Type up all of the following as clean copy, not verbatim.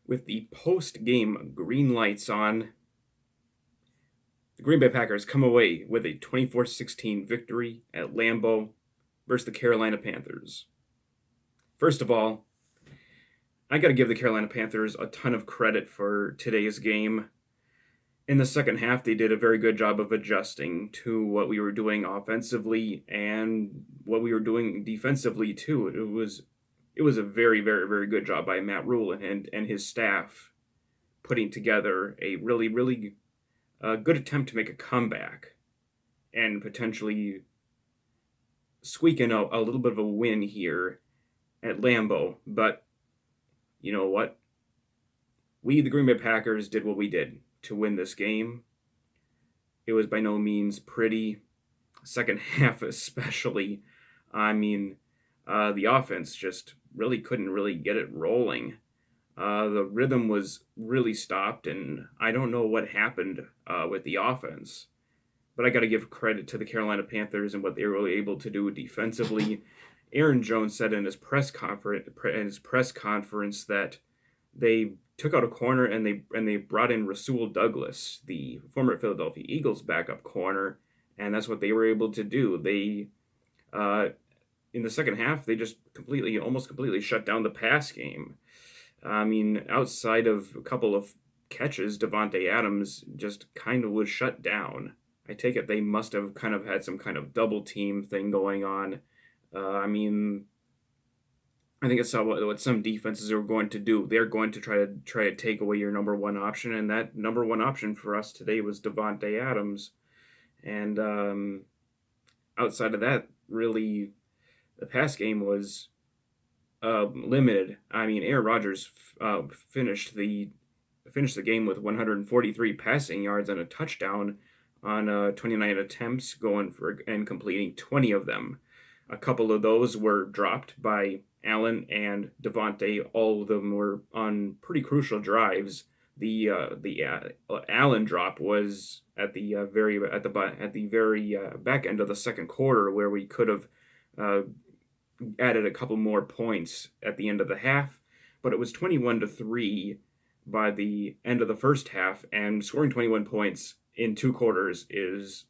With the post-game green lights on, the Green Bay Packers come away with a 24-16 victory at Lambeau versus the Carolina Panthers. First of all, I got to give the Carolina Panthers a ton of credit for today's game. In the second half, they did a very good job of adjusting to what we were doing offensively and what we were doing defensively too. It was a very, very, very good job by Matt Rule and his staff putting together a really, really good attempt to make a comeback and potentially squeak in a little bit of a win here at Lambeau. But you know what? We, the Green Bay Packers, did what we did to win this game. It was by no means pretty. Second half, especially. I mean, the offense just really couldn't really get it rolling. The rhythm was really stopped, and I don't know what happened with the offense. But I got to give credit to the Carolina Panthers and what they were able to do defensively. Aaron Jones said in his press conference that they took out a corner and they brought in Rasul Douglas, the former Philadelphia Eagles backup corner, and that's what they were able to do. They in the second half they just almost completely shut down the pass game. I mean, outside of a couple of catches, Davante Adams just kind of was shut down. I take it they must have kind of had some kind of double team thing going on. I mean, I think it's what some defenses are going to do. They're going to try to take away your number one option, and that number one option for us today was Davante Adams. And outside of that, really, the pass game was limited. I mean, Aaron Rodgers finished the game with 143 passing yards and a touchdown on 29 attempts, going for and completing 20 of them. A couple of those were dropped by Allen and Davante. All of them were on pretty crucial drives. The Allen drop was at the very back end of the second quarter, where we could have added a couple more points at the end of the half, but it was 21-3 by the end of the first half, and scoring 21 points in 2 quarters is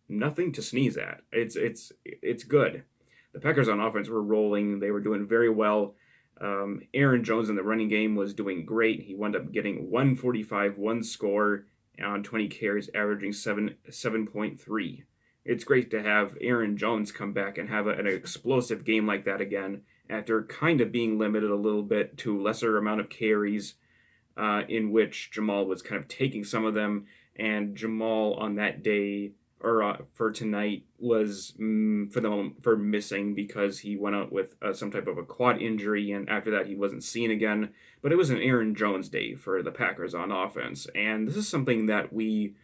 nothing to sneeze at. It's good. The Packers on offense were rolling. They were doing very well. Aaron Jones in the running game was doing great. He wound up getting 145, one score on 20 carries, averaging 7.3. It's great to have Aaron Jones come back and have an explosive game like that again after kind of being limited a little bit to lesser amount of carries, in which Jamal was kind of taking some of them, and Jamal on that day or for tonight was for missing because he went out with some type of a quad injury, and after that he wasn't seen again. But it was an Aaron Jones day for the Packers on offense, and this is something that we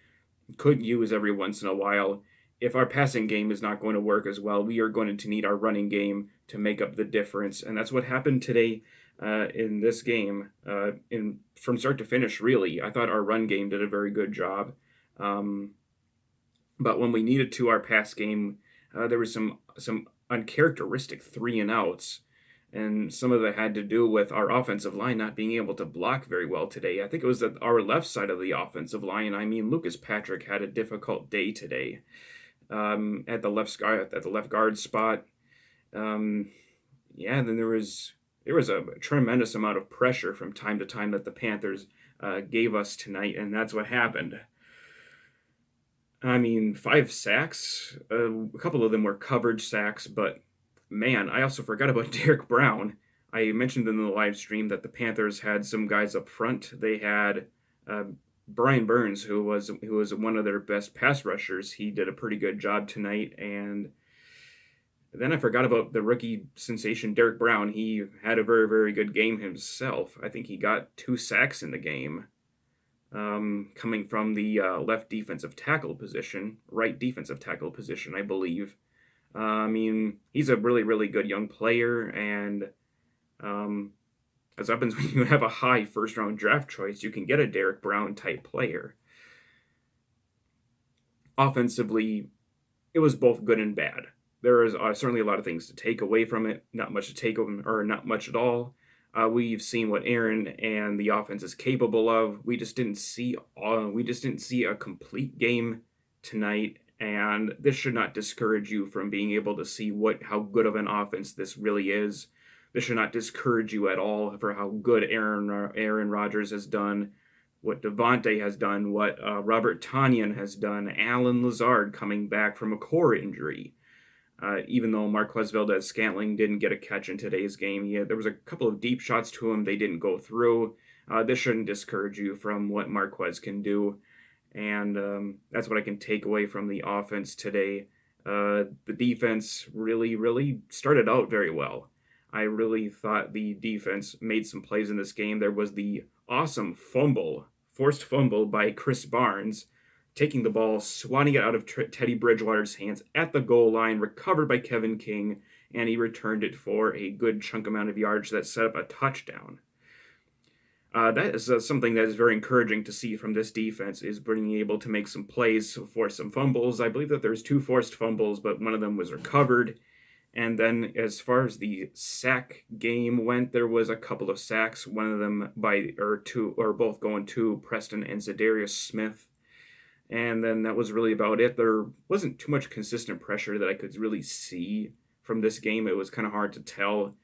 could use every once in a while. If our passing game is not going to work as well, we are going to need our running game to make up the difference, and that's what happened today in this game. From start to finish, really, I thought our run game did a very good job. But when we needed to, our pass game, there was some uncharacteristic 3-and-outs, and some of that had to do with our offensive line not being able to block very well today. I think it was at our left side of the offensive line. I mean, Lucas Patrick had a difficult day today at the left guard spot. Then there was a tremendous amount of pressure from time to time that the Panthers gave us tonight, and that's what happened. I mean, 5 sacks. A couple of them were coverage sacks, but man, I also forgot about Derek Brown. I mentioned in the live stream that the Panthers had some guys up front. They had Brian Burns, who was one of their best pass rushers. He did a pretty good job tonight, and then I forgot about the rookie sensation Derek Brown. He had a very, very good game himself. I think he got 2 sacks in the game. Coming from the right defensive tackle position, I believe. I mean, he's a really, really good young player, and as happens when you have a high first-round draft choice, you can get a Derek Brown-type player. Offensively, it was both good and bad. There is certainly a lot of things to take away from it, not much at all. We've seen what Aaron and the offense is capable of. We just didn't see a complete game tonight, and this should not discourage you from being able to see how good of an offense this really is. This should not discourage you at all for how good Aaron Rodgers has done, what Devontae has done, what Robert Tonyan has done, Alan Lazard coming back from a core injury. Even though Marquez Valdez-Scantling didn't get a catch in today's game, there was a couple of deep shots to him. They didn't go through. This shouldn't discourage you from what Marquez can do. And that's what I can take away from the offense today. The defense really, really started out very well. I really thought the defense made some plays in this game. There was the awesome forced fumble by Chris Barnes, taking the ball, swatting it out of Teddy Bridgewater's hands at the goal line, recovered by Kevin King, and he returned it for a good chunk amount of yards that set up a touchdown. That is something that is very encouraging to see from this defense, is being able to make some plays for some fumbles. I believe that there's 2 forced fumbles, but one of them was recovered. And then as far as the sack game went, there was a couple of sacks, one of them both going to Preston and Zadarius Smith. And then that was really about it. There wasn't too much consistent pressure that I could really see from this game. It was kind of hard to tell.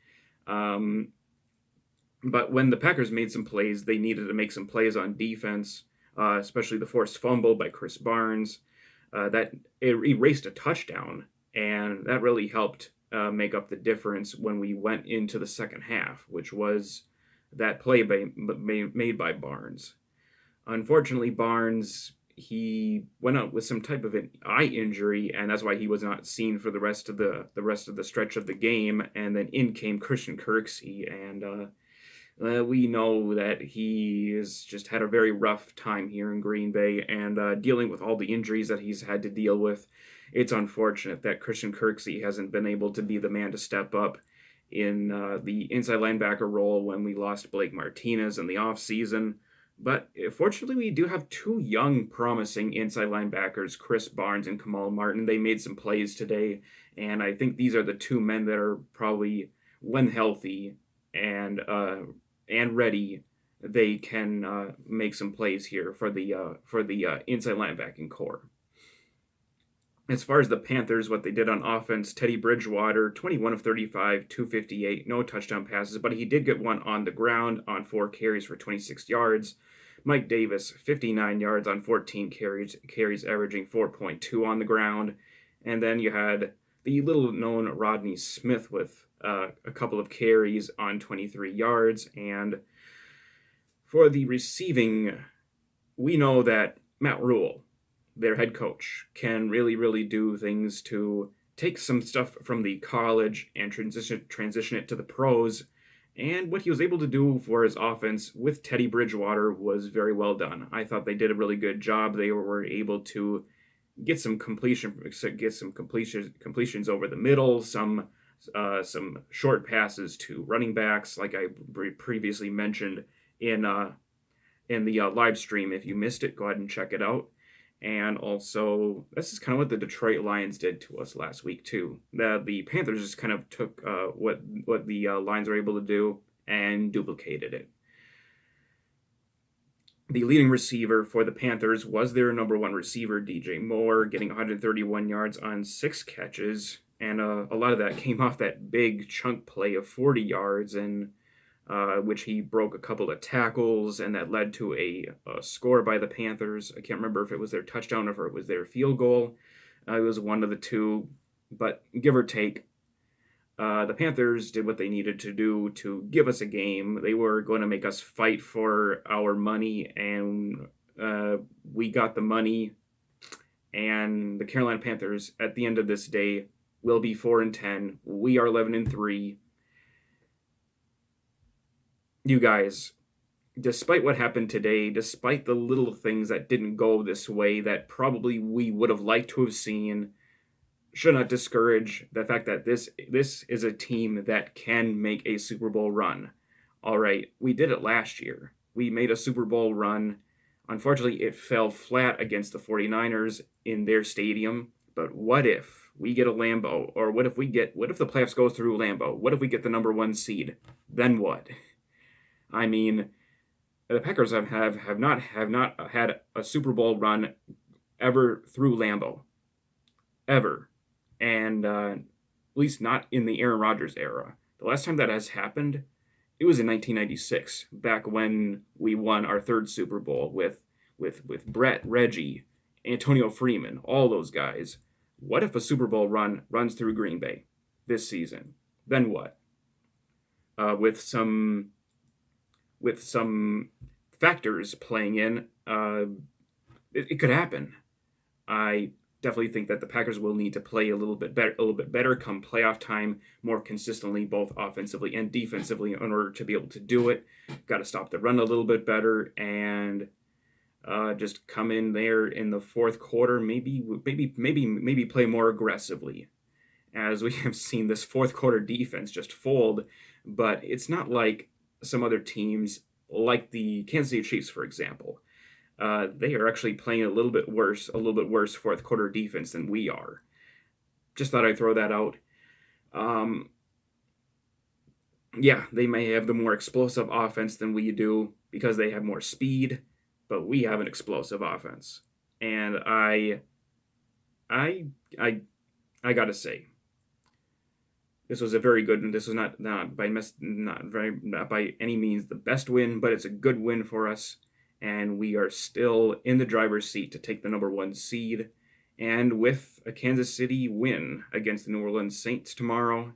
But when the Packers made some plays, they needed to make some plays on defense, especially the forced fumble by Chris Barnes. That erased a touchdown, and that really helped make up the difference when we went into the second half, which was that play made by Barnes. Unfortunately, Barnes, he went out with some type of an eye injury, and that's why he was not seen for the rest of the stretch of the game. And then in came Christian Kirksey, and we know that he has just had a very rough time here in Green Bay, and dealing with all the injuries that he's had to deal with. It's unfortunate that Christian Kirksey hasn't been able to be the man to step up in the inside linebacker role when we lost Blake Martinez in the offseason. But fortunately, we do have 2 young, promising inside linebackers, Chris Barnes and Kamal Martin. They made some plays today, and I think these are the 2 men that are probably, when healthy and ready, they can make some plays here for the inside linebacking core. As far as the Panthers, what they did on offense, Teddy Bridgewater, 21 of 35, 258, no touchdown passes, but he did get one on the ground on 4 carries for 26 yards. Mike Davis, 59 yards on 14 carries averaging 4.2 on the ground. And then you had the little-known Rodney Smith with a couple of carries on 23 yards. And for the receiving, we know that Matt Rule, their head coach, can really, really do things to take some stuff from the college and transition it to the pros. And what he was able to do for his offense with Teddy Bridgewater was very well done. I thought they did a really good job. They were able to get some completions over the middle, some short passes to running backs, like I previously mentioned in the live stream. If you missed it, go ahead and check it out. And also, this is kind of what the Detroit Lions did to us last week, too. The Panthers just kind of took what the Lions were able to do and duplicated it. The leading receiver for the Panthers was their number 1 receiver, DJ Moore, getting 131 yards on 6 catches. And a lot of that came off that big chunk play of 40 yards, and which he broke a couple of tackles, and that led to a score by the Panthers. I can't remember if it was their touchdown or if it was their field goal. It was one of the 2, but give or take, the Panthers did what they needed to do to give us a game. They were going to make us fight for our money, and we got the money. And the Carolina Panthers, at the end of this day, will be 4-10. We are 11-3. You guys, despite what happened today, despite the little things that didn't go this way that probably we would have liked to have seen, should not discourage the fact that this is a team that can make a Super Bowl run. All right, we did it last year. We made a Super Bowl run. Unfortunately, it fell flat against the 49ers in their stadium. But what if we get a Lambeau? Or what if the playoffs go through Lambeau? What if we get the number 1 seed? Then what? I mean, the Packers have not had a Super Bowl run ever through Lambeau, ever, and at least not in the Aaron Rodgers era. The last time that has happened, it was in 1996, back when we won our third Super Bowl with Brett, Reggie, Antonio Freeman, all those guys. What if a Super Bowl run runs through Green Bay this season? Then what? With some factors playing in, it could happen. I definitely think that the Packers will need to play a little bit better come playoff time, more consistently, both offensively and defensively, in order to be able to do it. Got to stop the run a little bit better, and just come in there in the fourth quarter, maybe play more aggressively, as we have seen this fourth quarter defense just fold. But it's not like some other teams, like the Kansas City Chiefs, for example. They are actually playing a little bit worse fourth quarter defense than we are. Just thought I'd throw that out. Yeah, they may have the more explosive offense than we do because they have more speed, but we have an explosive offense. And I gotta say, this was a very good, and this was not by any means the best win, but it's a good win for us. And we are still in the driver's seat to take the number 1 seed. And with a Kansas City win against the New Orleans Saints tomorrow,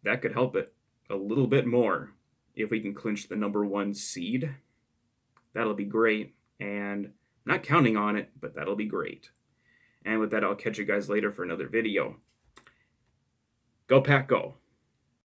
that could help it a little bit more. If we can clinch the number 1 seed, that'll be great. And I'm not counting on it, but that'll be great. And with that, I'll catch you guys later for another video. Go Pack, go!